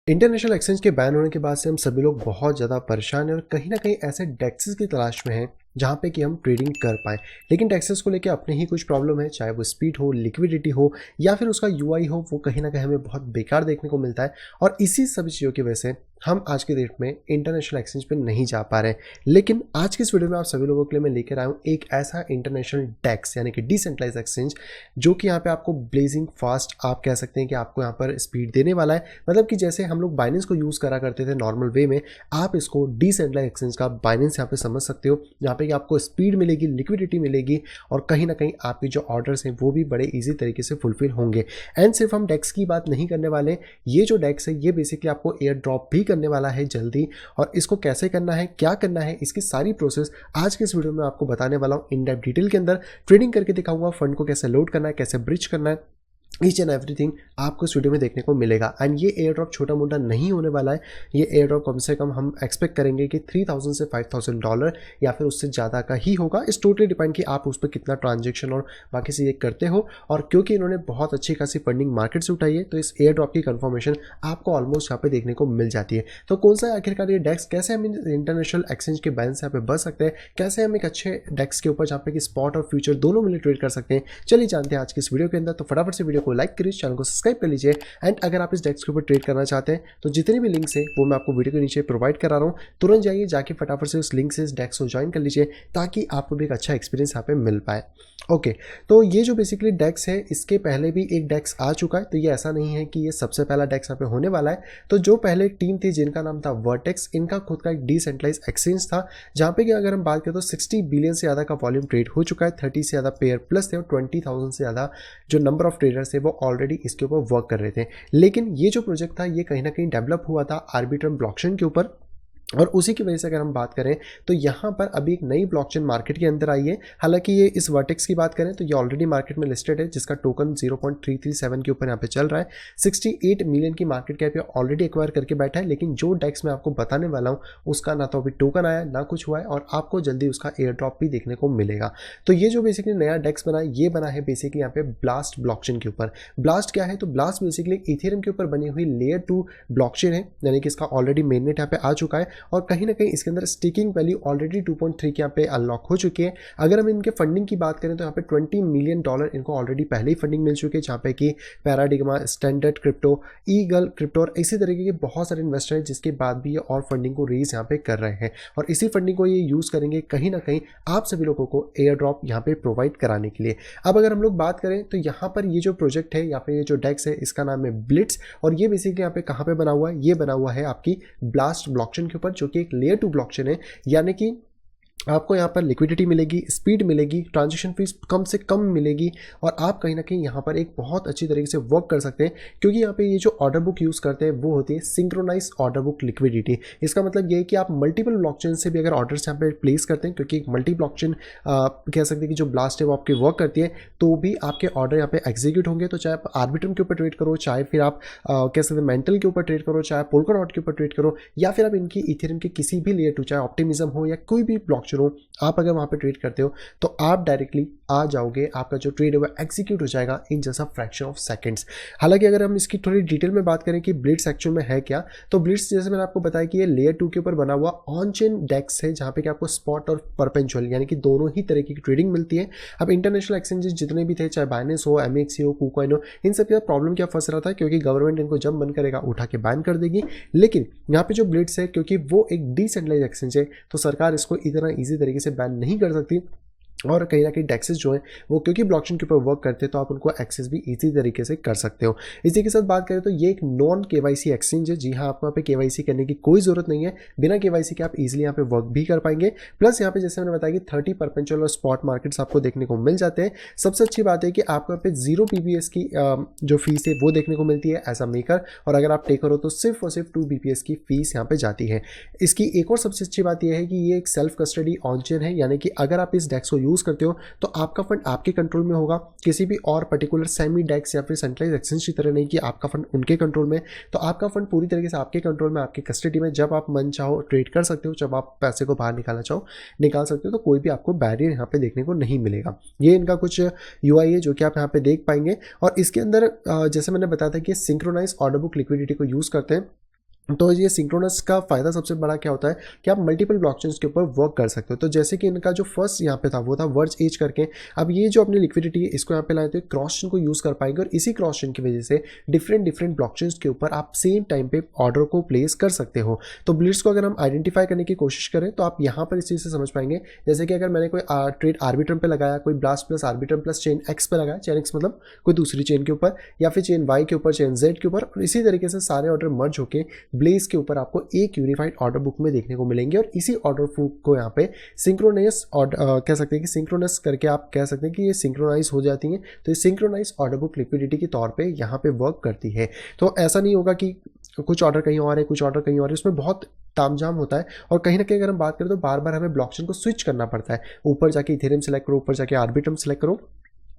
International exchange के ban होने के बाद से हम सभी लोग बहुत ज़्यादा परेशान हैं और कहीं ना कहीं ऐसे डेक्सेस की तलाश में हैं जहाँ पे कि हम ट्रेडिंग कर पाएँ। लेकिन डेक्सेस को लेके अपने ही कुछ प्रॉब्लम है, चाहे वो स्पीड हो, लिक्विडिटी हो या फिर उसका यूआई हो, वो कहीं ना कहीं हमें बहुत बेकार देखने को मिलता है। और इसी सभी चीज़ों की वजह से हम आज के डेट में इंटरनेशनल एक्सचेंज पे नहीं जा पा रहे हैं। लेकिन आज की इस वीडियो में आप सभी लोगों के लिए मैं लेकर आया हूँ एक ऐसा इंटरनेशनल डेक्स यानी कि डिसेंट्रलाइज एक्सचेंज, जो कि यहाँ पे आपको ब्लेजिंग फास्ट आप कह सकते हैं कि आपको यहाँ पर स्पीड देने वाला है। मतलब कि जैसे हम लोग बाइनेंस को यूज़ करा करते थे नॉर्मल वे में, आप इसको डिसेंट्रलाइज एक्सचेंज का बाइनेंस यहाँ पे समझ सकते हो, जहाँ पे कि आपको स्पीड मिलेगी, लिक्विडिटी मिलेगी और कहीं ना कहीं आपके जो ऑर्डर्स हैं वो भी बड़े ईजी तरीके से फुलफिल होंगे। एंड सिर्फ हम डेक्स की बात नहीं करने वाले, ये जो डेक्स है ये बेसिकली आपको एयर ड्रॉप भी करने वाला है जल्दी। और इसको कैसे करना है, क्या करना है, इसकी सारी प्रोसेस आज के इस वीडियो में आपको बताने वाला हूँ इन डेप्थ डिटेल के अंदर। ट्रेडिंग करके दिखाऊंगा फंड को कैसे लोड करना है, कैसे ब्रिज करना है, ईच एंड एवरीथिंग आपको इस वीडियो में देखने को मिलेगा। एंड ये एयर ड्रॉप छोटा मोटा नहीं होने वाला है। ये एयर ड्रॉप कम से कम हम एक्सपेक्ट करेंगे कि $3000 से $5000 या फिर उससे ज़्यादा का ही होगा। इस टोटली डिपेंड कि आप उस पर कितना ट्रांजेक्शन और बाकी चीज़ें करते हो। और क्योंकि इन्होंने बहुत अच्छी खासी फंडिंग मार्केट से उठाई है, तो इस एयर ड्रॉप की कंफर्मेशन आपको ऑलमोस्ट यहाँ पे देखने को मिल जाती है। तो कौन सा आखिरकार ये डेक्स, कैसे हम इंटरनेशनल एक्सचेंज के बैन से यहाँ पे बच सकते हैं, कैसे हम एक अच्छे डेक्स के ऊपर जहाँ पे कि स्पॉट और फ्यूचर दोनों मिले ट्रेड कर सकते हैं, चलिए जानते हैं आज की इस वीडियो के अंदर। तो फटाफट से वीडियो को लाइक करिए, चैनल को सब्सक्राइब कर लीजिए। एंड अगर आप इस डेक्स के ऊपर ट्रेड करना चाहते हैं तो जितने भी लिंक्स हैं वो मैं आपको वीडियो के नीचे प्रोवाइड करा रहा हूँ। तुरंत जाइए, जाके फटाफट से उस लिंक से इस डेक्स को ज्वाइन कर लीजिए ताकि आपको भी एक अच्छा एक्सपीरियंस यहाँ पे मिल पाए। ओके, तो ये जो बेसिकली डेक्स है, इसके पहले भी एक डेक्स आ चुका है, तो ये ऐसा नहीं है कि ये सबसे पहला डेक्स यहाँ पे होने वाला है। तो जो पहले एक टीम थी जिनका नाम था वर्टेक्स, इनका खुद का एक डिसेंट्रलाइज एक्सचेंज था, जहाँ पे कि अगर हम बात करें तो 60 बिलियन से ज़्यादा का वॉल्यूम ट्रेड हो चुका है, 30 से ज़्यादा पेयर प्लस थे और 20,000 से ज़्यादा जो नंबर ऑफ ट्रेडर्स थे वो ऑलरेडी इसके ऊपर वर्क कर रहे थे। लेकिन ये जो प्रोजेक्ट था ये कहीं ना कहीं डेवलप हुआ था आर्बिट्रम ब्लॉकचेन के ऊपर, और उसी की वजह से अगर हम बात करें तो यहाँ पर अभी एक नई ब्लॉकचेन मार्केट के अंदर आई है। हालांकि ये इस वर्टेक्स की बात करें तो ये ऑलरेडी मार्केट में लिस्टेड है, जिसका टोकन 0.337 के ऊपर यहाँ पे चल रहा है। 68 मिलियन की मार्केट कैप ऑलरेडी एक्वायर करके बैठा है। लेकिन जो डेक्स मैं आपको बताने वाला हूँ उसका ना तो अभी टोकन आया ना कुछ हुआ है, और आपको जल्दी उसका एयर ड्रॉप भी देखने को मिलेगा। तो ये जो बेसिकली नया डेक्स बना है, ये बना है बेसिकली यहाँ पे ब्लास्ट ब्लॉकचेन के ऊपर। ब्लास्ट क्या है, तो ब्लास्ट बेसिकली इथेरियम के ऊपर बनी हुई लेयर 2 ब्लॉकचेन है, यानी कि इसका ऑलरेडी मेननेट यहाँ पे आ चुका है और कहीं ना कहीं इसके अंदर स्टेकिंग वैल्यू ऑलरेडी 2.3 के यहाँ पे अनलॉक हो चुकी है। अगर हम इनके फंडिंग की बात करें तो यहाँ पे $20 मिलियन इनको ऑलरेडी पहले ही फंडिंग मिल चुकी है, जहाँ पे कि paradigm, standard crypto, eagle crypto और इसी तरीके के बहुत सारे इन्वेस्टर हैं, जिसके बाद भी ये और फंडिंग को रेज यहाँ पे कर रहे हैं और इसी फंडिंग को ये यूज़ करेंगे कहीं ना कहीं आप सभी लोगों को एयर ड्रॉप यहाँ पे प्रोवाइड कराने के लिए। अब अगर हम लोग बात करें तो यहाँ पर ये जो प्रोजेक्ट है या फिर ये जो डेक्स है, इसका नाम है ब्लिट्स, और ये बेसिकली यहाँ पे कहाँ पे बना हुआ है, ये बना हुआ है आपकी ब्लास्ट ब्लॉकचेन के ऊपर, जो कि एक लेयर 2 ब्लॉकचेन है। यानी कि आपको यहाँ पर लिक्विडिटी मिलेगी, स्पीड मिलेगी, ट्रांजैक्शन फीस कम से कम मिलेगी और आप कहीं ना कहीं यहाँ पर एक बहुत अच्छी तरीके से वर्क कर सकते हैं, क्योंकि यहाँ पे ये जो ऑर्डर बुक यूज़ करते हैं वो होती है सिंक्रोनाइज ऑर्डर बुक लिक्विडिटी। इसका मतलब ये है कि आप मल्टीपल ब्लॉकचेन से भी अगर ऑर्डर्स यहाँ पे प्लेस करते हैं, क्योंकि मल्टी ब्लॉकचेन कह सकते हैं कि जो ब्लास्ट है वो आपके वर्क करती है, तो भी आपके ऑर्डर यहाँ पे एग्जीक्यूट होंगे। तो चाहे आप आर्बिट्रम के ऊपर ट्रेड करो, चाहे फिर आप कह सकते हैं मेंटल के ऊपर ट्रेड करो, चाहे पोल्काडॉट के ऊपर ट्रेड करो, या फिर आप इनकी इथेरियम के किसी भी लेयर 2, चाहे ऑप्टिमिज्म हो या कोई भी ब्लॉकचेन हो, आप अगर वहाँ पे ट्रेड करते हो तो आप डायरेक्टली आ जाओगे, आपका जो ट्रेड है वो एग्जीक्यूट हो जाएगा in just a fraction of seconds. हालांकि अगर हम इसकी थोड़ी डिटेल में बात करें कि ब्लिट्स एक्चुअल में है क्या, तो ब्लिट्स जैसे मैंने आपको बताया कि ये लेयर 2 के ऊपर बना हुआ ऑन चेन डेक्स है, जहाँ पे कि आपको स्पॉट और परपेंचुअल यानी कि दोनों ही तरीके की ट्रेडिंग मिलती है। अब इंटरनेशनल एक्सचेंजेस जितने भी थे, चाहे बाइनेंस हो, एमएक्सी हो, कुकॉइन हो, इन सब के प्रॉब्लम क्या फंस रहा था, क्योंकि गवर्नमेंट इनको जब मन करेगा उठा के बैन कर देगी। लेकिन यहाँ पे जो ब्लिट्स है, क्योंकि वो एक डिसेंट्रलाइज एक्सचेंज है, तो सरकार इसको इतना ईजी तरीके से बैन नहीं कर सकती। और कहीं ना कहीं डेक्सेस जो है वो क्योंकि ब्लॉकचेन के ऊपर वर्क करते हैं, तो आप उनको एक्सेस भी इजी तरीके से कर सकते हो। इसी के साथ बात करें तो ये एक नॉन केवाईसी एक्सचेंज है। जी हाँ, आपको यहाँ पे केवाईसी करने की कोई ज़रूरत नहीं है, बिना केवाईसी के आप इजीली यहाँ पे वर्क भी कर पाएंगे। प्लस यहाँ पे जैसे मैंने बताया कि 30 परपेंचुअल और स्पॉट मार्केट्स आपको देखने को मिल जाते हैं। सबसे अच्छी बात है कि आपको यहाँ पे 0 PBS की जो फीस है वो देखने को मिलती है एज अ मेकर, और अगर आप टेकर हो तो सिर्फ और सिर्फ 2 BPS की फीस यहाँ पे जाती है। इसकी एक और सबसे अच्छी बात यह है कि ये एक सेल्फ कस्टडी ऑन चेन है, यानी कि अगर आप इस डेक्स को यूज़ करते हो तो आपका फंड आपके कंट्रोल में होगा, किसी भी और पर्टिकुलर सेमी डेक्स या फिर सेंट्रलाइज एक्सचेंज की तरह नहीं कि आपका फंड उनके कंट्रोल में। तो आपका फंड पूरी तरीके से आपके कंट्रोल में, आपके कस्टडी में, जब आप मन चाहो ट्रेड कर सकते हो, जब आप पैसे को बाहर निकालना चाहो निकाल सकते हो, तो कोई भी आपको बैरियर यहाँ पे देखने को नहीं मिलेगा। ये इनका कुछ यूआई है जो कि आप यहाँ पे देख पाएंगे। और इसके अंदर जैसे मैंने बताया था कि सिंक्रोनाइज ऑर्डर बुक लिक्विडिटी को यूज़ करते हैं, तो ये सिंक्रोनस का फ़ायदा सबसे बड़ा क्या होता है कि आप मल्टीपल ब्लॉकचेन्स के ऊपर वर्क कर सकते हो। तो जैसे कि इनका जो फर्स्ट यहाँ पे था वो था वर्ज एज करके। अब ये जो अपनी लिक्विडिटी है इसको यहाँ पे लाए थे, क्रॉस चेन को यूज़ कर पाएंगे और इसी क्रॉस चेन की वजह से डिफरेंट डिफरेंट ब्लॉकचेन्स के ऊपर आप सेम टाइम पे ऑर्डर को प्लेस कर सकते हो। तो ब्लिट्स को अगर हम आइडेंटिफाई करने की कोशिश करें तो आप यहाँ पर इस चीज़ से समझ पाएंगे। जैसे कि अगर मैंने कोई ट्रेड आर्बिट्रम पे लगाया, कोई blast plus Arbitrum plus chain x पे लगाया, चेन एक्स मतलब कोई दूसरी चेन के ऊपर, या फिर चेन वाई के ऊपर, चेन जेड के ऊपर, और इसी तरीके से सारे ऑर्डर मर्ज होकर ब्लेज के ऊपर आपको एक यूनिफाइड ऑर्डर बुक में देखने को मिलेंगे। और इसी ऑर्डर बुक को यहाँ पे सिंक्रोनाइज कह सकते हैं कि सिंक्रोनस करके आप कह सकते हैं कि ये सिंक्रोनाइज हो जाती हैं। तो ये सिंक्रोनाइज ऑर्डर बुक लिक्विडिटी के तौर पे यहाँ पे वर्क करती है। तो ऐसा नहीं होगा कि कुछ ऑर्डर कहीं और है, कुछ ऑर्डर कहीं और है, उसमें बहुत तामझाम होता है। और कहीं ना कहीं अगर हम बात करें तो बार बार हमें ब्लॉकचेन को स्विच करना पड़ता है, ऊपर जाके इथेरियम सेलेक्ट करो, ऊपर जाके आर्बिट्रम सेलेक्ट करो।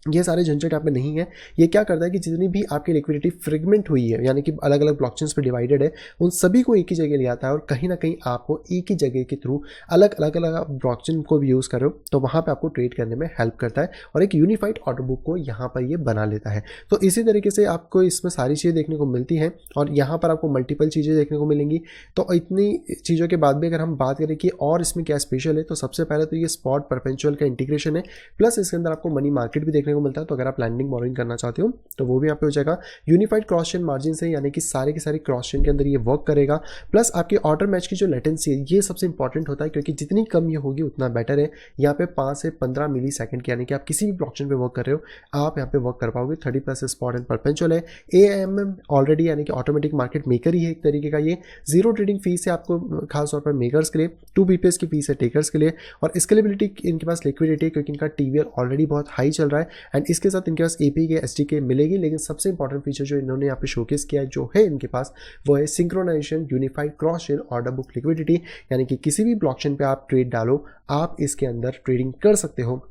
ये सारे झंझट यहाँ पे नहीं है। ये क्या करता है कि जितनी भी आपकी लिक्विडिटी फ्रेगमेंट हुई है, यानी कि अलग अलग ब्लॉकचेन्स पे डिवाइडेड है, उन सभी को एक ही जगह ले आता है और कहीं ना कहीं आपको एक ही जगह के थ्रू अलग अलग अलग ब्लॉकचेन को भी यूज़ करो तो वहाँ पे आपको ट्रेड करने में हेल्प करता है और एक यूनिफाइड ऑर्डर बुक को यहाँ पर ये बना लेता है। तो इसी तरीके से आपको इसमें सारी चीज़ें देखने को मिलती हैं और यहाँ पर आपको मल्टीपल चीज़ें देखने को मिलेंगी। तो इतनी चीज़ों के बाद भी अगर हम बात करें कि और इसमें क्या स्पेशल है, तो सबसे पहले तो ये स्पॉट परपेचुअल का इंटीग्रेशन है, प्लस इसके अंदर आपको मनी मार्केट भी देखने को मिलता है। तो अगर आप लैंडिंग बॉरोइंग करना चाहते हो तो वो भी यहाँ पे हो जाएगा। यूनिफाइड क्रॉस चेन मार्जिन से, यानी कि सारे के सारे क्रॉस चेन के अंदर ये वर्क करेगा। प्लस आपके ऑर्डर मैच की जो लेटेंसी है ये सबसे इंपॉर्टेंट होता है, क्योंकि जितनी कम ये होगी उतना बेटर है। यहाँ पे 5 से 15 मिली सेकंड की, यानी कि आप किसी भी ब्लॉकचेन पे वर्क कर रहे हो आप यहाँ पे वर्क कर पाओगे। 30+ स्पॉट एंड परपेचुअल है। AMM ऑलरेडी यानी कि ऑटोमेटिक मार्केट मेकर ही है एक तरीके का। ये जीरो ट्रेडिंग फीस है आपको खासतौर पर मेकर्स के लिए, 2 BPS की फीस है टेकर्स के लिए, और स्केलेबिलिटी इनके पास लिक्विडिटी क्योंकि इनका TVL ऑलरेडी बहुत हाई चल रहा है एंड इसके साथ इनके पास APK SDK मिलेगी। लेकिन सबसे इंपॉर्टेंट फीचर जो इन्होंने यहाँ पे शोकेस किया है जो है इनके पास, वो है synchronization unified cross chain order book liquidity. यानी कि किसी भी ब्लॉकचेन पे आप ट्रेड डालो, आप इसके अंदर ट्रेडिंग कर सकते हो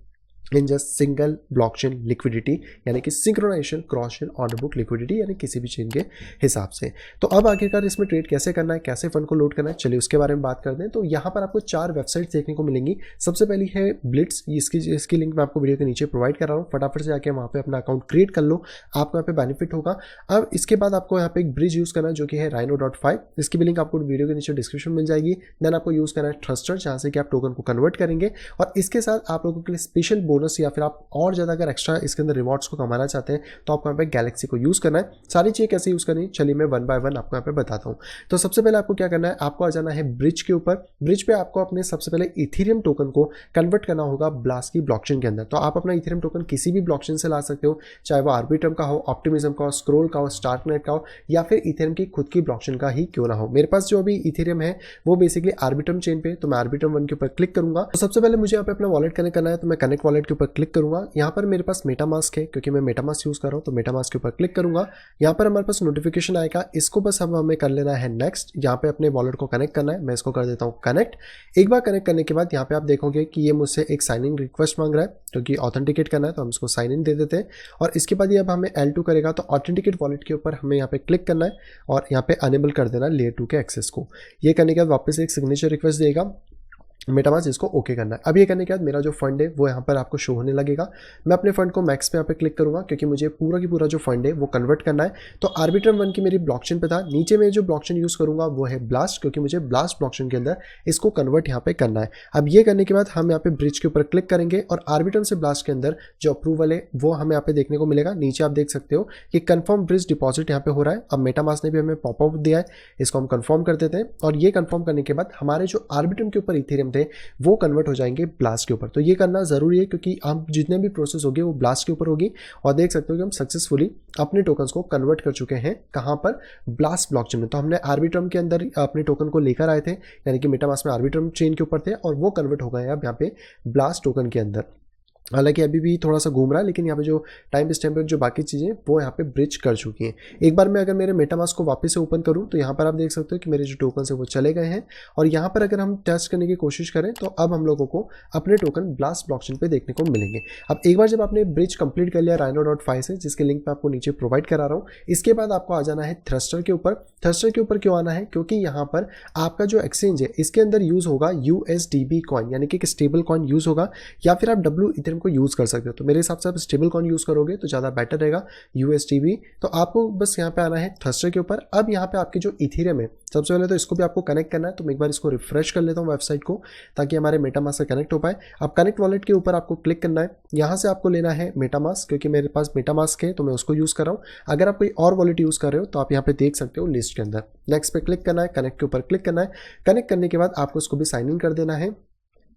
in just single blockchain liquidity, यानी कि synchronization cross chain order book liquidity, यानी किसी भी चेन के हिसाब से। तो अब आखिरकार इसमें ट्रेड कैसे करना है, कैसे फंड को लोड करना है, चलिए उसके बारे में बात करते हैं। तो यहाँ पर आपको 4 वेबसाइट्स देखने को मिलेंगी। सबसे पहली है ब्लिट्स, इसकी लिंक मैं आपको वीडियो के नीचे प्रोवाइड कर रहा हूँ। फटाफट से जाके वहाँ पे अपना अकाउंट क्रिएट कर लो, आपको यहाँ पे बेनिफिट होगा। अब इसके बाद आपको यहाँ पे एक ब्रिज यूज़ करना है जो कि है Rhino.5, इसकी भी लिंक आपको वीडियो के नीचे डिस्क्रिप्शन मिल जाएगी। देन आपको यूज़ करना है थ्रस्टर, जहाँ से कि आप टोकन को कन्वर्ट करेंगे और इसके साथ आप लोगों के लिए स्पेशल बोनस या फिर आप और ज़्यादा अगर एक्स्ट्रा इसके अंदर रिवॉर्ड्स को कमाना चाहते हैं तो आपको यहाँ पे गैलेक्सी को यूज़ करना है। सारी चीज़ें कैसे यूज़ करनी है चलिए मैं 1 बाय 1 आपको यहाँ पे बताता हूँ। तो सबसे पहले आपको क्या करना है, आपको आ जाना है ब्रिज के ऊपर। ब्रिज पे आपको अपने सबसे पहले इथेरियम टोकन को कन्वर्ट करना होगा ब्लास्ट की ब्लॉकचेन के अंदर। तो आप अपना इथेरियम टोकन किसी भी ब्लॉकचेन से ला सकते हो, चाहे वो आर्बिट्रम का हो, ऑप्टिमिज्म का हो, स्क्रोल का हो, स्टार्कनेट का हो, या फिर इथेरियम की खुद की ब्लॉकचेन का ही क्यों ना हो। मेरे पास जो अभी इथेरियम है वो बेसिकली आर्बिट्रम चेन पे, तो मैं आर्बिट्रम 1 के ऊपर क्लिक करूंगा। तो सबसे पहले मुझे यहाँ पे अपना वॉलेट कनेक्ट करना है, तो मैं कनेक्ट वॉलेट के ऊपर क्लिक करूंगा। यहाँ पर मेरे पास मेटामास्क है क्योंकि मैं मेटामास्क यूज़ कर रहा हूँ, तो मेटामास्क के ऊपर क्लिक करूंगा। यहाँ पर हमारे पास नोटिफिकेशन आएगा, इसको बस हमें कर लेना है नेक्स्ट। यहाँ पे अपने वॉलेट को कनेक्ट करना है, मैं इसको कर देता हूँ कनेक्ट। एक बार कनेक्ट करने के बाद यहाँ पे आप देखोगे कि ये मुझसे एक साइन इन रिक्वेस्ट मांग रहा है क्योंकि ऑथेंटिकेट करना है, तो हम इसको साइन इन दे देते हैं। और इसके बाद ये अब हमें L2 करेगा, तो ऑथेंटिकेट वॉलेट के ऊपर हमें यहाँ पे क्लिक करना है और यहाँ पे अनेबल कर देना लेयर 2 के एक्सेस को। ये करने के बाद वापस एक सिग्नेचर रिक्वेस्ट देगा, मेटामास्क इसको ओके करना है। अब ये करने के बाद मेरा जो फंड है वो यहाँ पर आपको शो होने लगेगा। मैं अपने फंड को मैक्स पे यहाँ पे क्लिक करूँगा क्योंकि मुझे पूरा की पूरा जो फंड है वो कन्वर्ट करना है। तो आर्बिट्रम 1 की मेरी ब्लॉकचेन पे था, नीचे मैं जो ब्लॉकचेन यूज़ करूँगा वो है ब्लास्ट, क्योंकि मुझे ब्लास्ट ब्लॉकचेन के अंदर इसको कन्वर्ट यहाँ पे करना है। अब ये करने के बाद हम यहाँ पे ब्रिज के ऊपर क्लिक करेंगे और आर्बिट्रम से ब्लास्ट के अंदर जो अप्रूवल है वो हमें यहाँ पे देखने को मिलेगा। नीचे आप देख सकते हो कि कन्फर्म ब्रिज डिपॉजिट यहाँ पे हो रहा है। अब मेटामास्क ने भी हमें पॉपअप दिया है, इसको हम कन्फर्म कर देते हैं। और ये कन्फर्म करने के बाद हमारे जो आर्बिट्रम के ऊपर इथेरियम थे वो कन्वर्ट हो जाएंगे ब्लास्ट के ऊपर। तो ये करना जरूरी है क्योंकि हम जितने भी प्रोसेस होगी वो ब्लास्ट के ऊपर होगी। और देख सकते हो कि हम सक्सेसफुली अपने टोकन्स को कन्वर्ट कर चुके हैं। कहां पर? ब्लास्ट ब्लॉकचेन में। तो हमने आर्बिट्रम के अंदर अपने टोकन को लेकर आए थे, यानी कि मेटामास्क में आर्बिट्रम चेन के ऊपर थे और वो कन्वर्ट हो गए अब यहाँ पे ब्लास्ट टोकन के अंदर। हालांकि अभी भी थोड़ा सा घूम रहा है, लेकिन यहाँ पे जो टाइम स्टैम्प जो बाकी चीज़ें वो यहाँ पे ब्रिज कर चुकी हैं। एक बार मैं अगर मेरे मेटामास्क को वापस से ओपन करूँ तो यहाँ पर आप देख सकते हो कि मेरे जो टोकन है वो चले गए हैं। और यहाँ पर अगर हम टेस्ट करने की कोशिश करें तो अब हम लोगों को अपने टोकन ब्लास्ट ब्लॉकचेन पे देखने को मिलेंगे। अब एक बार जब आपने ब्रिज कंप्लीट कर लिया Rhino.5 से, जिसके लिंक मैं आपको नीचे प्रोवाइड करा रहा हूँ, इसके बाद आपको आ जाना है थ्रस्टर के ऊपर। थ्रस्टर के ऊपर क्यों आना है? क्योंकि यहाँ पर आपका जो एक्सचेंज है इसके अंदर यूज़ होगा USDB कॉइन, यानी कि एक स्टेबल कॉइन यूज़ होगा, या फिर आप W इथेरियम को यूज़ कर सकते हो। तो मेरे हिसाब से आप स्टेबल कॉइन यूज़ करोगे तो ज़्यादा बेटर रहेगा, USDB। तो आपको बस यहाँ पे आना है थ्रस्टर के ऊपर। अब यहाँ पे आपकी जो इथेरियम है, सबसे पहले तो इसको भी आपको कनेक्ट करना है। तो मैं एक बार इसको रिफ्रेश कर लेता हूँ वेबसाइट को, ताकि हमारे मेटामास्क से कनेक्ट हो पाए। अब कनेक्ट वॉलेट के ऊपर आपको क्लिक करना है, यहाँ से आपको लेना है मेटामास्क, क्योंकि मेरे पास मेटामास्क है तो मैं उसको यूज़ कर रहा हूँ। अगर आप कोई और वॉलेट यूज़ कर रहे हो तो आप यहाँ पे देख सकते हो लिस्ट के अंदर। नेक्स्ट पे क्लिक करना है, कनेक्ट के ऊपर क्लिक करना है। कनेक्ट करने के बाद आपको इसको भी साइन इन कर देना है।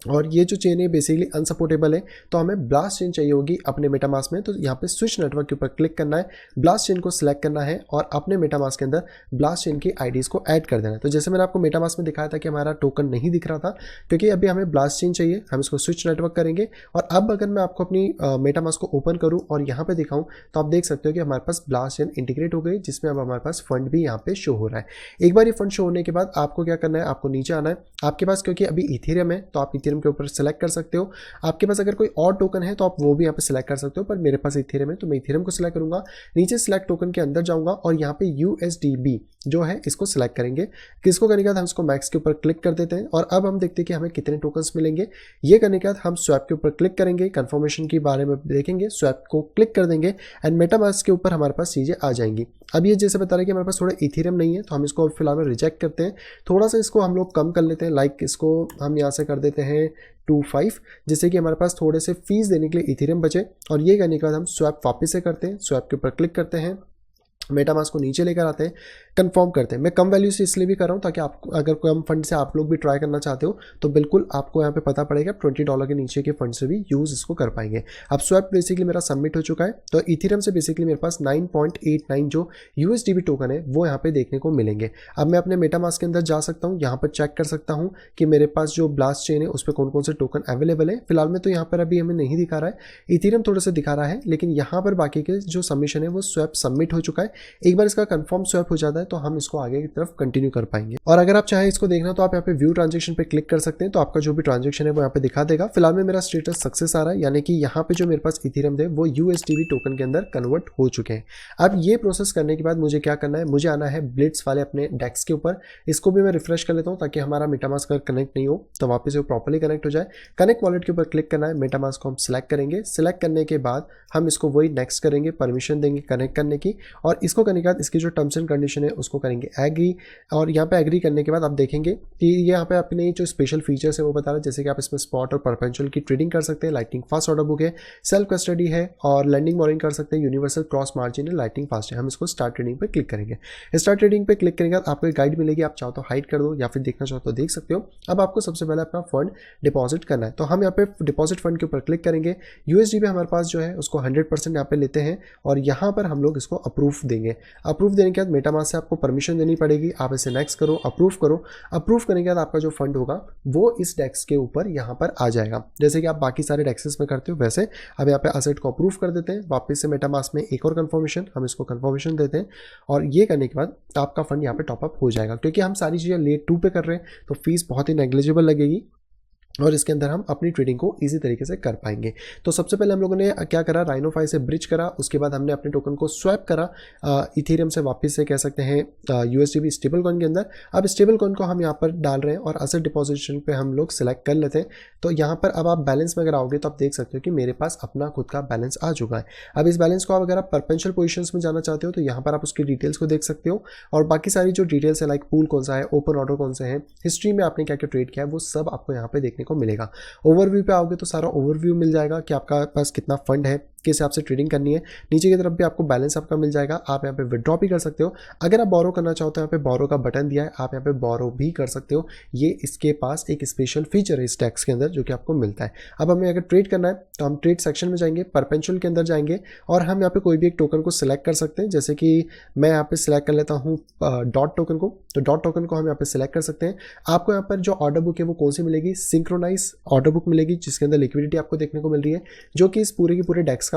और ये जो चेन है बेसिकली अनसपोर्टेबल है, तो हमें ब्लास्ट चेन चाहिए होगी अपने मेटामास्क में। तो यहाँ पे स्विच नेटवर्क के ऊपर क्लिक करना है, ब्लास्ट चेन को सिलेक्ट करना है और अपने मेटामास्क के अंदर ब्लास्ट चेन की आईडीज़ को ऐड कर देना है। तो जैसे मैंने आपको मेटामास्क में दिखाया था कि हमारा टोकन नहीं दिख रहा था, क्योंकि अभी हमें ब्लास्ट चेन चाहिए, हम इसको स्विच नेटवर्क करेंगे। और अब अगर मैं आपको अपनी मेटामास्क को ओपन करूँ और यहाँ पे दिखाऊँ, तो आप देख सकते हो कि हमारे पास ब्लास्ट चेन इंटीग्रेट हो गई, जिसमें अब हमारे पास फंड भी यहाँ पे शो हो रहा है। एक बार ये फंड शो होने के बाद आपको क्या करना है, आपको नीचे आना है। आपके पास क्योंकि अभी इथेरियम है तो आप इथेरियम के ऊपर सेलेक्ट कर सकते हो। आपके पास अगर कोई और टोकन है तो आप वो भी यहाँ पे सिलेक्ट कर सकते हो, पर मेरे पास इथेरियम है तो मैं इथेरियम को सिलेक्ट करूंगा। नीचे सिलेक्ट टोकन के अंदर जाऊंगा और यहाँ पे USDB जो है इसको सिलेक्ट करेंगे। किसको करने के बाद हम इसको मैक्स के ऊपर क्लिक कर देते हैं और अब हम देखते हैं कि हमें कितने टोकन्स मिलेंगे। ये करने के बाद हम स्वैप के ऊपर क्लिक करेंगे, कंफर्मेशन के बारे में देखेंगे, स्वैप को क्लिक कर देंगे एंड मेटामास्क के ऊपर हमारे पास चीज़ें आ जाएंगी। अब ये जैसे बता रहे हैं कि हमारे पास थोड़ा इथेरियम नहीं है, तो हम इसको फिलहाल में रिजेक्ट करते हैं। थोड़ा सा इसको हम लोग कम कर लेते हैं, लाइक इसको हम यहाँ से कर देते हैं 2.5, जिससे कि हमारे पास थोड़े से फीस देने के लिए इथेरियम बचे। और ये करने के बाद हम स्वैप वापस से करते हैं, स्वैप के ऊपर क्लिक करते हैं, मेटामास्क को नीचे लेकर आते हैं, कंफर्म करते हैं। मैं कम वैल्यू से इसलिए भी कर रहा हूँ ताकि आप अगर कम फंड से आप लोग भी ट्राई करना चाहते हो तो बिल्कुल आपको यहाँ पे पता पड़ेगा, $20 के नीचे के फंड से भी यूज़ इसको कर पाएंगे। अब स्वैप बेसिकली मेरा सबमिट हो चुका है, तो इथेरियम से बेसिकली मेरे पास 9.89 जो USDB टोकन है वो यहाँ पे देखने को मिलेंगे। अब मैं अपने मेटामास्क के अंदर जा सकता हूँ, यहाँ पर चेक कर सकता हूँ कि मेरे पास जो ब्लास्ट चेन है उस पर कौन कौन से टोकन अवेलेबल है। फिलहाल में तो यहाँ पर अभी हमें नहीं दिखा रहा है, इथेरियम थोड़ा सा दिखा रहा है, लेकिन यहाँ पर बाकी के जो सबमिशन है वो स्वैप सबमिट हो चुका है। एक बार इसका कंफर्म स्वैप हो जाता है तो हम इसको आगे की तरफ कंटिन्यू कर पाएंगे। और अगर आप चाहें इसको देखना तो आप यहाँ पे व्यू ट्रांजेक्शन पे क्लिक कर सकते हैं, तो आपका जो भी ट्रांजेक्शन है वो यहाँ पे दिखा देगा। फिलहाल में मेरा स्टेटस सक्सेस आ रहा है, यानी कि यहाँ पे जो मेरे पास इथेरियम थे वो USDB टोकन के अंदर कन्वर्ट हो चुके हैं। अब ये प्रोसेस करने के बाद मुझे क्या करना है, मुझे आना है ब्लिट्स वाले अपने डेक्स के ऊपर। इसको भी मैं रिफ्रेश कर लेता हूँ ताकि हमारा मेटामास्क अगर कनेक्ट नहीं हो तो वापस से प्रॉपर्ली कनेक्ट हो जाए। कनेक्ट वॉलेट के ऊपर क्लिक करना है, मेटामास्क को हम सिलेक्ट करेंगे। सिलेक्ट करने के बाद हम इसको वही नेक्स्ट करेंगे, परमिशन देंगे कनेक्ट करने की, और इसको करने के बाद इसकी जो टर्म्स एंड कंडीशन है उसको करेंगे एग्री। और यहाँ पे एग्री करने के बाद आप देखेंगे कि यहाँ पे अपने जो स्पेशल फीचर्स है वो बता रहा है, जैसे कि आप इसमें स्पॉट और परपेचुअल की ट्रेडिंग कर सकते हैं, लाइटिंग फास्ट ऑर्डर बुक है, सेल्फ कस्टडी है और लैंडिंग मॉर्निंग कर सकते हैं, यूनिवर्सल क्रॉस मार्जिन है, लाइटिंग फास्ट है। हम इसको स्टार्ट ट्रेडिंग पे क्लिक करेंगे। स्टार्ट ट्रेडिंग पे क्लिक करेंगे आपको एक गाइड मिलेगी, आप चाहो तो हाइड कर दो या फिर देखना चाहो तो देख सकते हो। अब आपको सबसे पहले अपना फंड डिपॉजिट करना है, तो हम यहाँ पे डिपॉजिट फंड के ऊपर क्लिक करेंगे। USDB हमारे पास जो है उसको 100% यहाँ पे लेते हैं और यहाँ पर हम लोग इसको अप्रूव देंगे। अप्रूव देने के बाद मेटामास्क से आपको परमिशन देनी पड़ेगी, आप इसे नेक्स्ट करो, अप्रूव करो। अप्रूव करने के बाद आपका जो फंड होगा वो इस डेक्स के ऊपर यहाँ पर आ जाएगा, जैसे कि आप बाकी सारे डेक्सेस में करते हो वैसे। अब यहाँ पे असेट को अप्रूव कर देते हैं, वापस से मेटामास्क में एक और कंफर्मेशन, हम इसको कंफर्मेशन देते हैं और ये करने के बाद आपका फंड यहाँ पे टॉपअप हो जाएगा। क्योंकि हम सारी चीज़ें लेयर 2 पे कर रहे हैं तो फीस बहुत ही नेग्लिजिबल लगेगी और इसके अंदर हम अपनी ट्रेडिंग को इजी तरीके से कर पाएंगे। तो सबसे पहले हम लोगों ने क्या करा, राइनोफाई से ब्रिज करा, उसके बाद हमने अपने टोकन को स्वैप करा इथेरियम से वापस से कह सकते हैं USDB स्टेबल कॉइन के अंदर। अब स्टेबल कॉइन को हम यहाँ पर डाल रहे हैं और असेट डिपॉजिशन पे हम लोग सिलेक्ट कर लेते हैं। तो यहाँ पर अब आप बैलेंस में अगर आओगे तो आप देख सकते हो कि मेरे पास अपना खुद का बैलेंस आ चुका है। अब इस बैलेंस को आप अगर आप परपेचुअल पोजीशंस में जाना चाहते हो तो यहाँ पर आप उसकी डिटेल्स को देख सकते हो और बाकी सारी जो डिटेल्स है, लाइक पूल कौन सा है, ओपन ऑर्डर कौन से हैं, हिस्ट्री में आपने क्या क्या ट्रेड किया है, वो सब आपको यहाँ पे देखने को मिलेगा। ओवरव्यू पे आओगे तो सारा ओवरव्यू मिल जाएगा कि आपका पास कितना फंड है, किस हिसाब से ट्रेडिंग करनी है। नीचे की तरफ भी आपको बैलेंस आपका मिल जाएगा, आप यहाँ पे विड्रॉ भी कर सकते हो। अगर आप बोरो करना चाहते हो, यहाँ पे बोरो का बटन दिया है, आप यहाँ पे बोरो भी कर सकते हो। ये इसके पास एक स्पेशल फीचर है इस टैक्स के अंदर जो कि आपको मिलता है। अब हमें अगर ट्रेड करना है तो हम ट्रेड सेक्शन में जाएंगे, परपेचुअल के अंदर जाएंगे और हम यहाँ पे कोई भी एक टोकन को सिलेक्ट कर सकते हैं। जैसे कि मैं यहाँ पे सिलेक्ट कर लेता हूँ डॉट टोकन को, तो डॉट टोकन को हम यहाँ पे सिलेक्ट कर सकते हैं। आपको यहाँ पर जो ऑर्डर बुक है वो कौन सी मिलेगी, सिंक्रोनाइज ऑर्डर बुक मिलेगी, जिसके अंदर लिक्विडिटी आपको देखने को मिल रही है, जो कि इस पूरे के पूरे डेक्स का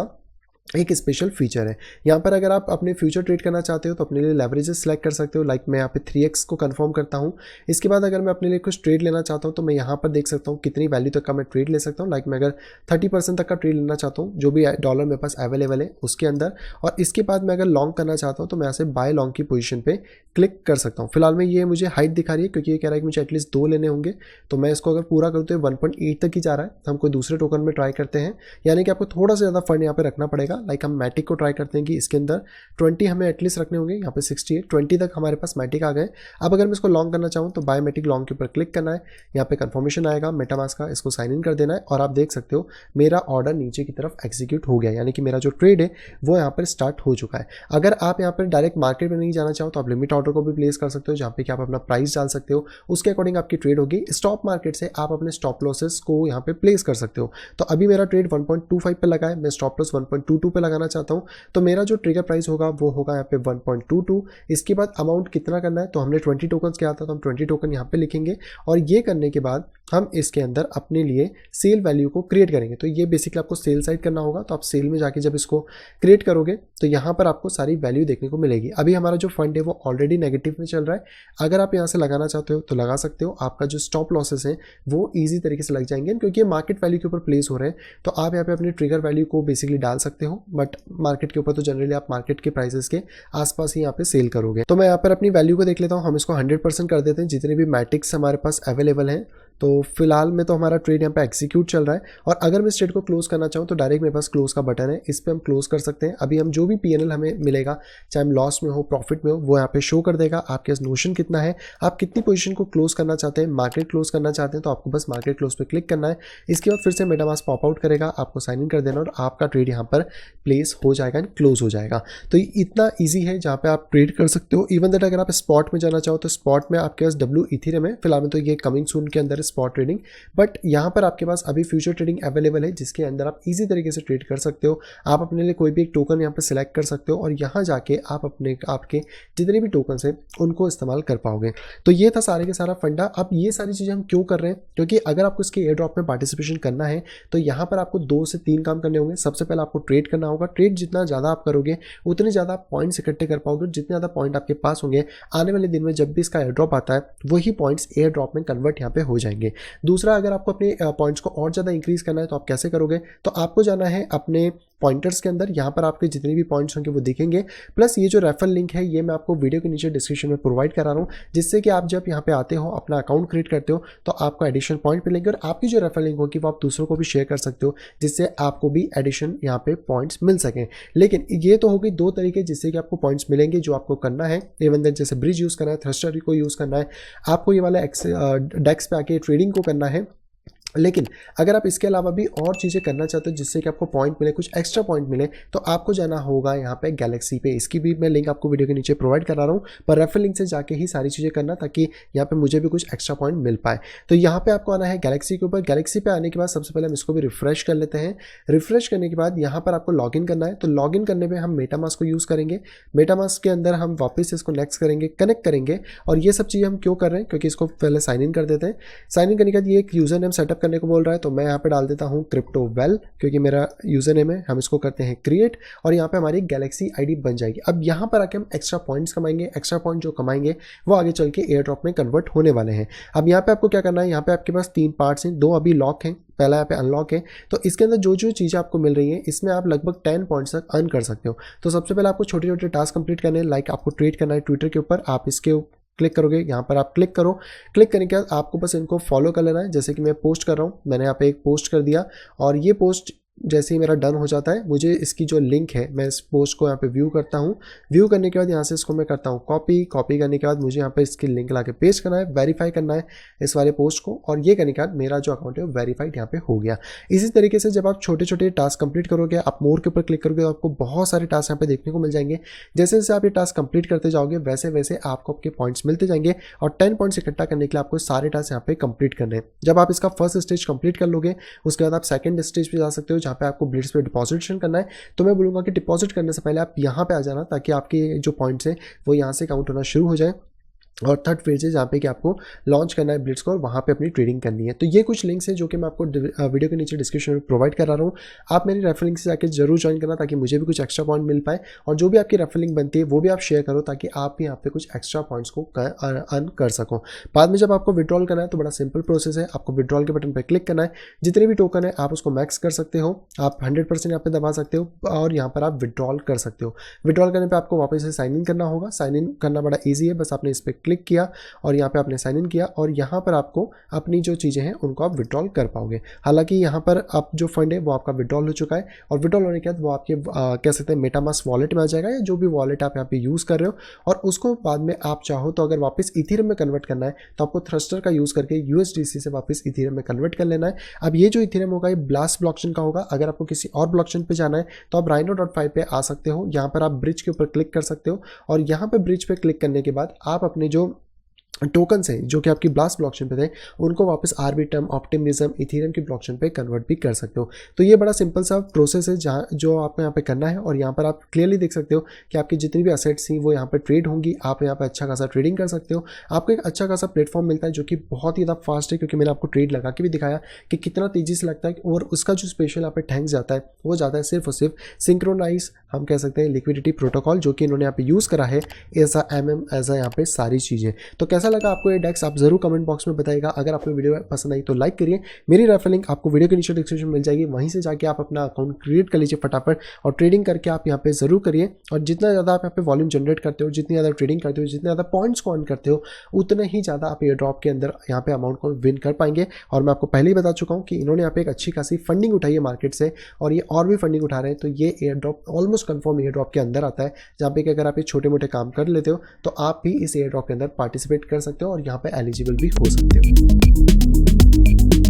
एक स्पेशल फीचर है। यहाँ पर अगर आप अपने फ्यूचर ट्रेड करना चाहते हो तो अपने लिए लेवरेजेस सेलेक्ट कर सकते हो। लाइक मैं यहाँ पे 3x को कंफर्म करता हूँ। इसके बाद अगर मैं अपने लिए कुछ ट्रेड लेना चाहता हूँ तो मैं यहाँ पर देख सकता हूँ कितनी वैल्यू तक का मैं ट्रेड ले सकता हूँ। लाइक मैं अगर 30% तक का ट्रेड लेना चाहता हूँ, जो भी डॉलर मेरे पास अवेलेबल है उसके अंदर, और इसके बाद मैं अगर लॉन्ग करना चाहता हूँ तो मैं यहाँ से बाय लॉन्ग की पोजीशन पे क्लिक कर सकता हूँ। फिलहाल में ये मुझे हाइट दिखा रही है क्योंकि ये कह रहा है कि मुझे एटलीस्ट 2 लेने होंगे, तो मैं इसको अगर पूरा करूँ तो 1.8 तक ही जा रहा है। हम कोई दूसरे टोकन में ट्राई करते हैं, यानी कि आपको थोड़ा सा ज़्यादा फंड यहाँ पे रखना पड़ेगा। लाइक हम मैटिक को ट्राई करते हैं कि इसके अंदर 20 हमें एटलीस्ट रखने होंगे। यहाँ पे 68 20 तक हमारे पास मैटिक आ गए। अब अगर मैं इसको लॉन्ग करना चाहूँ तो बाय मैटिक लॉन्ग के ऊपर क्लिक करना है। यहाँ पे कंफर्मेशन आएगा मेटामास्क का, इसको साइन इन कर देना है और आप देख सकते हो मेरा ऑर्डर नीचे की तरफ एग्जीक्यूट हो गया, यानी कि मेरा जो ट्रेड है वो यहाँ पर स्टार्ट हो चुका है। अगर आप यहाँ पर डायरेक्ट मार्केट में नहीं जाना चाहो तो आप लिमिट ऑर्डर को भी प्लेस कर सकते हो, जहाँ पे कि आप अपना प्राइस डाल सकते हो, उसके अकॉर्डिंग आपकी ट्रेड होगी। स्टॉप मार्केट से आप अपने स्टॉप लॉसेस को यहाँ पे प्लेस कर सकते हो। तो अभी मेरा ट्रेड 1.25 पे लगा है, मैं स्टॉप लॉस 1.22 पे लगाना चाहता हूँ, तो मेरा जो ट्रिगर प्राइस होगा वो होगा यहाँ पे 1.22। इसके बाद अमाउंट कितना करना है, तो हमने 20 टोकन किया था तो हम 20 टोकन यहाँ पे लिखेंगे, और ये करने के बाद हम इसके अंदर अपने लिए सेल वैल्यू को क्रिएट करेंगे। तो ये बेसिकली आपको सेल साइड करना होगा, तो आप सेल में जाके जब इसको क्रिएट करोगे तो यहाँ पर आपको सारी वैल्यू देखने को मिलेगी। अभी हमारा जो फंड है वो ऑलरेडी नेगेटिव में चल रहा है। अगर आप यहाँ से लगाना चाहते हो तो लगा सकते हो। आपका जो स्टॉप लॉसेस है वो ईजी तरीके से लग जाएंगे क्योंकि ये मार्केट वैल्यू के ऊपर प्लेस हो रहे हैं। तो आप यहाँ पे अपनी ट्रिगर वैल्यू को बेसिकली डाल सकते हो, बट मार्केट के ऊपर तो जनरली आप मार्केट के प्राइसेस के आसपास ही यहाँ पे सेल करोगे। तो मैं यहाँ पर अपनी वैल्यू को देख लेता हूँ। हम इसको 100% कर देते हैं जितने भी मैटिक्स हमारे पास अवेलेबल हैं। तो फिलहाल में तो हमारा ट्रेड यहाँ पे एग्जीक्यूट चल रहा है, और अगर मैं इस ट्रेड को क्लोज करना चाहूँ तो डायरेक्ट मेरे पास क्लोज का बटन है, इस पर हम क्लोज कर सकते हैं। अभी हम जो भी पीएनएल हमें मिलेगा, चाहे हम लॉस में हो प्रॉफिट में हो, वो यहाँ पे शो कर देगा। आपके पास नोशन कितना है, आप कितनी पोजीशन को क्लोज करना चाहते हैं, मार्केट क्लोज करना चाहते हैं, तो आपको बस मार्केट क्लोज पे क्लिक करना है। इसके बाद फिर से मेटामास्क पॉप आउट करेगा, आपको साइन इन कर देना और आपका ट्रेड यहाँ पर प्लेस हो जाएगा एंड क्लोज हो जाएगा। तो इतना ईजी है जहाँ पे आप ट्रेड कर सकते हो। इवन दैट अगर आप स्पॉट में जाना चाहो तो स्पॉट में आपके पास डब्ल्यू इथेरियम है, फिलहाल में तो ये कमिंग सून के अंदर स्पॉट ट्रेडिंग, बट यहाँ पर आपके पास अभी फ्यूचर ट्रेडिंग अवेलेबल है जिसके अंदर आप इजी तरीके से ट्रेड कर सकते हो। आप अपने लिए कोई भी एक टोकन यहाँ पर सिलेक्ट कर सकते हो और यहाँ जाके आप आपके जितने भी टोकन हैं उनको इस्तेमाल कर पाओगे। तो ये था सारे के सारा फंडा। अब ये सारी चीज़ें हम क्यों कर रहे हैं, क्योंकि अगर आपको इसके एयर ड्रॉप में पार्टिसिपेशन करना है तो यहाँ पर आपको 2 से 3 काम करने होंगे। सबसे पहले आपको ट्रेड करना होगा। ट्रेड जितना ज़्यादा आप करोगे उतने ज़्यादा आप पॉइंट्स इकट्ठे कर पाओगे। जितने ज़्यादा पॉइंट आपके पास होंगे आने वाले दिन में जब भी इसका एयर ड्रॉप आता है वही पॉइंट्स एयर ड्रॉप में कन्वर्ट यहाँ पे हो जाएंगे। दूसरा, अगर आपको अपने पॉइंट्स को और ज़्यादा इंक्रीज करना है तो आप कैसे करोगे, तो आपको जाना है अपने पॉइंटर्स के अंदर। यहाँ पर आपके जितने भी पॉइंट्स होंगे वो दिखेंगे। प्लस ये जो रेफरल लिंक है ये मैं आपको वीडियो के नीचे डिस्क्रिप्शन में प्रोवाइड करा रहा हूँ, जिससे कि आप जब यहाँ पे आते हो अपना अकाउंट क्रिएट करते हो तो आपको एडिशनल पॉइंट मिलेंगे, और आपकी जो रेफरल लिंक होगी वो आप दूसरों को भी शेयर कर सकते हो जिससे आपको भी एडिशन यहाँ पे पॉइंट्स मिल सकें। लेकिन ये तो हो गई 2 तरीके जिससे कि आपको पॉइंट्स मिलेंगे। जो आपको करना है इवन देन जैसे ब्रिज यूज़ करना है, थ्रस्टर को यूज़ करना है, आपको ये वाला डेक्स पे आके ट्रेडिंग को करना है। लेकिन अगर आप इसके अलावा भी और चीज़ें करना चाहते हो जिससे कि आपको पॉइंट मिले, कुछ एक्स्ट्रा पॉइंट मिले, तो आपको जाना होगा यहाँ पे गैलेक्सी पे। इसकी भी मैं लिंक आपको वीडियो के नीचे प्रोवाइड करा रहा हूँ, पर रेफरल लिंक से जाके ही सारी चीज़ें करना ताकि यहाँ पे मुझे भी कुछ एक्स्ट्रा पॉइंट मिल पाए। तो यहाँ पे आपको आना है गैलेक्सी के ऊपर। गैलेक्सी पे आने के बाद सबसे पहले हम इसको भी रिफ्रेश कर लेते हैं। रिफ्रेश करने के बाद यहाँ पर आपको लॉगिन करना है। तो लॉगिन करने में हम मेटामास्क को यूज़ करेंगे। मेटामास्क के अंदर हम वापस इसको नेक्स्ट करेंगे, कनेक्ट करेंगे। और ये सब चीज़ें हम क्यों कर रहे हैं, क्योंकि इसको पहले साइन इन कर देते हैं। साइन इन करने के बाद ये एक यूज़र नेम सेटअप करने को बोल रहा है, तो मैं यहाँ पे डाल देता हूँ क्रिप्टो वेल, क्योंकि मेरा यूजर नेम है। हम इसको करते हैं क्रिएट और यहाँ पे हमारी गैलेक्सी आईडी बन जाएगी। अब यहाँ पर आके हम एक्स्ट्रा पॉइंट्स कमाएंगे। एक्स्ट्रा पॉइंट जो कमाएंगे वो आगे चल के एयर ड्रॉप में कन्वर्ट होने वाले हैं। अब यहाँ पे आपको क्या करना है, यहाँ पे आपके पास 3 पार्ट्स हैं, 2 अभी लॉक हैं, पहला यहाँ पे अनलॉक है। तो इसके अंदर जो जो चीज़ें आपको मिल रही हैं इसमें आप लगभग 10 पॉइंट्स तक अर्न कर सकते हो। तो सबसे पहले आपको छोटे छोटे टास्क कंप्लीट करने हैं। लाइक आपको ट्रेड करना है ट्विटर के ऊपर, आप इसके क्लिक करोगे, यहाँ पर आप क्लिक करो। क्लिक करने के बाद आपको बस इनको फॉलो कर लेना है। जैसे कि मैं पोस्ट कर रहा हूँ, मैंने यहाँ पे एक पोस्ट कर दिया और ये पोस्ट जैसे ही मेरा डन हो जाता है मुझे इसकी जो लिंक है मैं इस पोस्ट को यहाँ पे व्यू करता हूँ। व्यू करने के बाद यहाँ से इसको मैं करता हूँ कॉपी करने के बाद मुझे यहाँ पे इसकी लिंक ला के पेस्ट करना है, वेरीफाई करना है इस वाले पोस्ट को, और ये करने के बाद मेरा जो अकाउंट है वो वेरीफाइड यहाँ पे हो गया। इसी तरीके से जब आप छोटे छोटे टास्क कंप्लीट करोगे, आप मोर के ऊपर क्लिक करोगे तो आपको बहुत सारे टास्क यहाँ पे देखने को मिल जाएंगे। जैसे जैसे आप ये टास्क कंप्लीट करते जाओगे वैसे वैसे आपको आपके पॉइंट्स मिलते जाएंगे, और 10 पॉइंट्स इकट्ठा करने के लिए आपको सारे टास्क यहाँ पे कंप्लीट करने हैं। जब आप इसका फर्स्ट स्टेज कंप्लीट कर लोगे उसके बाद आप सेकंड स्टेज पे जा सकते हो जहाँ पे आपको ब्लिट्स पे डिपॉजिशन करना है। तो मैं बोलूँगा कि डिपॉजिट करने से पहले आप यहाँ पे आ जाना ताकि आपके जो पॉइंट्स हैं वो यहाँ से काउंट होना शुरू हो जाए। और थर्ड फेज है जहाँ पे कि आपको लॉन्च करना है ब्लिट्स को और वहाँ पे अपनी ट्रेडिंग करनी है। तो ये कुछ लिंक्स हैं जो कि मैं आपको वीडियो के नीचे डिस्क्रिप्शन में प्रोवाइड करा रहा हूँ। आप मेरी रेफर लिंक से जाकर जरूर ज्वाइन करना ताकि मुझे भी कुछ एक्स्ट्रा पॉइंट मिल पाए, और जो भी आपकी रेफर लिंक बनती है वो भी आप शेयर करो ताकि आप भी यहाँ पे कुछ एक्स्ट्रा पॉइंट्स को अर्न कर सको। बाद में जब आपको विड्रॉल करना है तो बड़ा सिंपल प्रोसेस है, आपको विड्रॉल के बटन पर क्लिक करना है, जितने भी टोकन है आप उसको मैक्स कर सकते हो, आप 100% यहाँ पे दबा सकते हो और यहाँ पर आप विड्रॉल कर सकते हो। विड्रॉल करने पर आपको वापस से साइन इन करना होगा। साइन इन करना बड़ा ईजी है, बस आपने इस पर क्लिक किया और यहाँ पे आपने साइन इन किया और यहाँ पर आपको अपनी जो चीज़ें हैं उनको आप विड्रॉल कर पाओगे। हालांकि यहाँ पर आप जो फंड है वो आपका विड्रॉल हो चुका है और विड्रॉल होने के बाद वो आपके कह सकते हैं मेटामास्क वॉलेट में आ जाएगा या जो भी वॉलेट आप यहाँ पे यूज़ कर रहे हो, और उसको बाद में आप चाहो तो अगर वापस इथेरियम में कन्वर्ट करना है तो आपको थ्रस्टर का यूज़ करके USDC से वापस इथेरियम में कन्वर्ट कर लेना है। अब ये जो इथेरियम होगा ये ब्लास्ट ब्लॉकचेन का होगा। अगर आपको किसी और ब्लॉकचेन पे जाना है तो आप rhino.5 पे आ सकते हो, यहाँ पर आप ब्रिज के ऊपर क्लिक कर सकते हो और यहाँ पे ब्रिज पे क्लिक करने के बाद आप अपने जो टोकन्स हैं जो कि आपकी ब्लास्ट ब्लॉकचेन पे थे उनको वापस आर्बिट्रम, ऑप्टिमिज्म, इथेरियम की ब्लॉकचेन पे कन्वर्ट भी कर सकते हो। तो ये बड़ा सिंपल सा प्रोसेस है जहाँ जो आपको यहाँ पे करना है, और यहाँ पर आप क्लियरली देख सकते हो कि आपकी जितनी भी असेट्स थी वो यहाँ पे ट्रेड होंगी। आप यहाँ पे अच्छा खासा ट्रेडिंग कर सकते हो। आपको एक अच्छा खासा प्लेटफॉर्म मिलता है जो कि बहुत ही ज़्यादा फास्ट है, क्योंकि मैंने आपको ट्रेड लगा के भी दिखाया कि कितना तेज़ी से लगता है, और उसका जो स्पेशल यहाँ पे थैंक्स जाता है वो जाता है सिर्फ और सिर्फ सिंक्रोनाइज, हम कह सकते हैं लिक्विडिटी प्रोटोकॉल, जो कि इन्होंने यहाँ पे यूज़ करा है ऐसा ऐसा यहाँ पे सारी चीज़ें। तो कैसा लगा आपको ये डेक्स आप जरूर कमेंट बॉक्स में बताइएगा। अगर आपको वीडियो पसंद आई तो लाइक करिए। मेरी रेफर लिंक आपको वीडियो के नीचे डिस्क्रिप्शन में मिल जाएगी, वहीं से जाके आप अपना अकाउंट क्रिएट कर लीजिए फटाफट और ट्रेडिंग करके आप यहाँ पे जरूर करिए। और जितना ज़्यादा आप यहाँ पे वॉल्यूम जनरेट करते हो, जितनी ज़्यादा ट्रेडिंग करते हो, जितने ज़्यादा पॉइंट्स को अर्न करते हो, उतने ही ज़्यादा आप एयर ड्रॉप के अंदर यहाँ पे अमाउंट को विन कर पाएंगे। और मैं आपको पहले ही बता चुका हूँ कि इन्होंने यहाँ पे एक अच्छी खासी फंडिंग उठाई है मार्केट से, और ये और भी फंडिंग उठा रहे हैं। तो ये air drop almost confirm air drop के अंदर आता है, जहाँ पे कि अगर आप ये छोटे मोटे काम कर लेते हो तो आप भी इस एयर ड्रॉप के अंदर पार्टिसिपेट कर सकते हो और यहाँ पे एलिजिबल भी हो सकते हो।